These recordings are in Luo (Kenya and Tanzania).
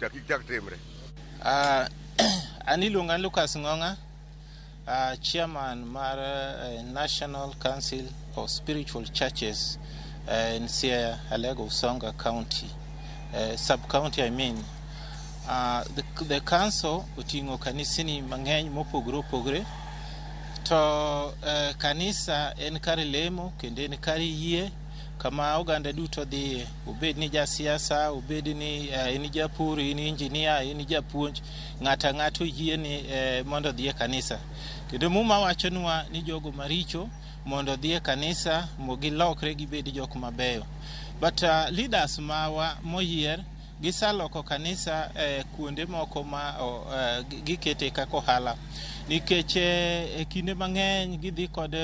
cha kik chak timre. Ani luonga Lucas Ngonga, chairman mar National Council of Spiritual Churches in Siaya, Alego, Usonga County, sub-county I mean. The council utingo kanisini mang'eny mopogore opogore to kanisa en kar lemo kendo en kar yie kama oganda duto dhie, obed ni jasiasa, obed ni en japur, en injinia, en japuonj, ng'ata ng'ato yie ni mondo dhie kanisa. Kendo muma wachonwa ni jogo maricho mondo dhie kanisa mogilokre gibed jok mabeyo. But leaders mawa moyier gisaloko kanisa kuonde moko ma gikete kaka ohala, nikech kinde mang'eny gidhi kod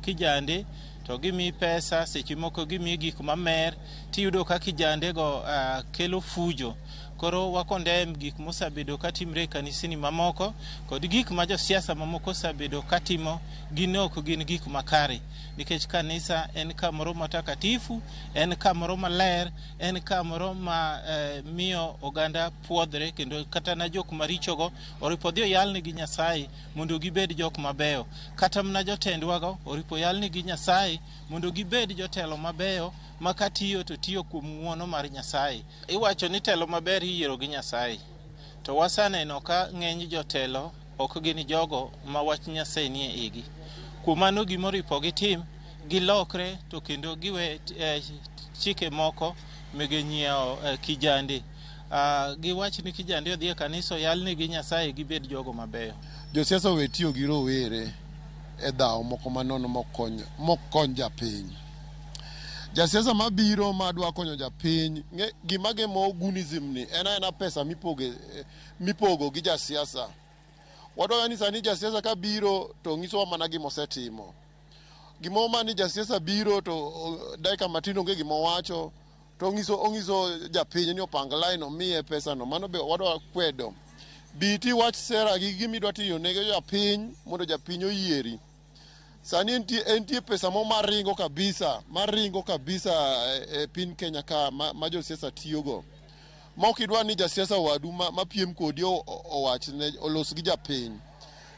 kijande to gimi pesa, seche moko gimi gik mamer, tiyudo ka kijande go kelo fujo. Koro wakondem gik mosabedo katimre kanisini mamoko kod gik ma josiasa mamoko osabedo katimo gin ok gin gik makare, nikech kanisa en kamoro matakatifu, en kamoro maler, en kamoro ma miyo oganda puodhre, kendo kata na jok marichogo oripo dhi oyalni gi Nyasaye mondo gibed jok mabeyo, kata mna jotendwago oripo yalni gi Nyasaye mondo gibed jotelo mabeyo makatiyo to tiyo kuom ng'uono mar Nyasaye. Iwacho ni telo maber iyiero gi Nyasaye, to wasaneno ka ng'eny jotelo ok gin jogo ma wach Nyasaye nie igi. Kuom mano gimoripo gitim, gilokre to kendo giwe chike moko mege nyieo kijande. Giwach ni kijande odhi e kanisa yalni gi Nyasaye gibed jogo mabeyo. Josiasa we tiyo gi rowere e dhawo moko manono mokony japiny. Jasiasa mabiro madwa konyo japiny, gima gemo gunism ni ena pesa mipogo gi jasiasa. Wadwa ni sani jasiasa ka biro to ng'isowa mana gimosetimo. Gimo mani jasiasa biro to dakika matin onge gimo wacho to ong'iso japiny ni opang line omiye pesa no. Mano be wadwa kwedo. Biti wach sera gi gimidwa tiyo ne japiny mondo japiny oyieri. Sani entie pesa mo maringo kabisa e piny Kenya ka ma josiasa tiyogo. Ma okidwa ni jasiasa wadu mapiem kodi owach ne olos gi japiny.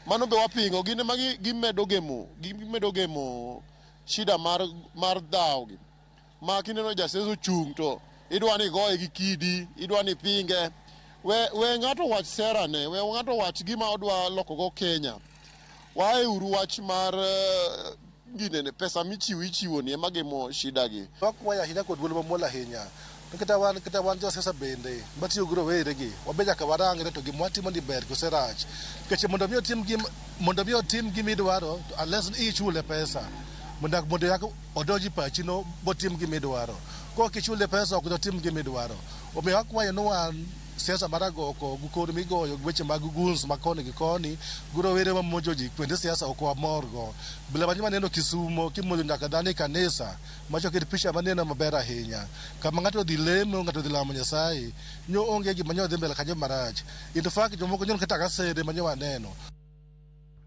Mano be wapingo, gine ma gimedo gemo shida mar dhawo gi. Ma kineno jasiasa ochung' to idwa ni goye gi kidi, idwa ni pinge. We ng'ato wach sera ne, we ng'ato wach gima odwa lokogo Kenya. Wae uru wach mar ginene pesa ichiwo ni ema gemo shida gi. Wakwaya hinya kod wuoyo mamuol ahinya. Kata wan josiasa bende matiyo gi rowere gi, wabeja ka warangre to gima watimo ni ber kose rach. Nikech mondo mi otim gimidwaro, unless ichule pesa, mondo yako odoji pachino botim gimidwaro. Ko kichule pesa ok dotim gimidwaro. Omiyo wakwayo no wan siasa maragoko gukoni migoyo weche mag guns makoni gi koni guro were mamonjo ji kwende siasa ok wamorgo bila banyuma neno Kisumo kimonjo nyaka dhani kanisa macho kid picha maneno maber ahinya kama ng'ato dhi lemo ng'ato dhi lamo Nyasaye nyo onge gima nyo dhi mbele kanyo marach. In fact jomoko nyon kata gasede manyo waneno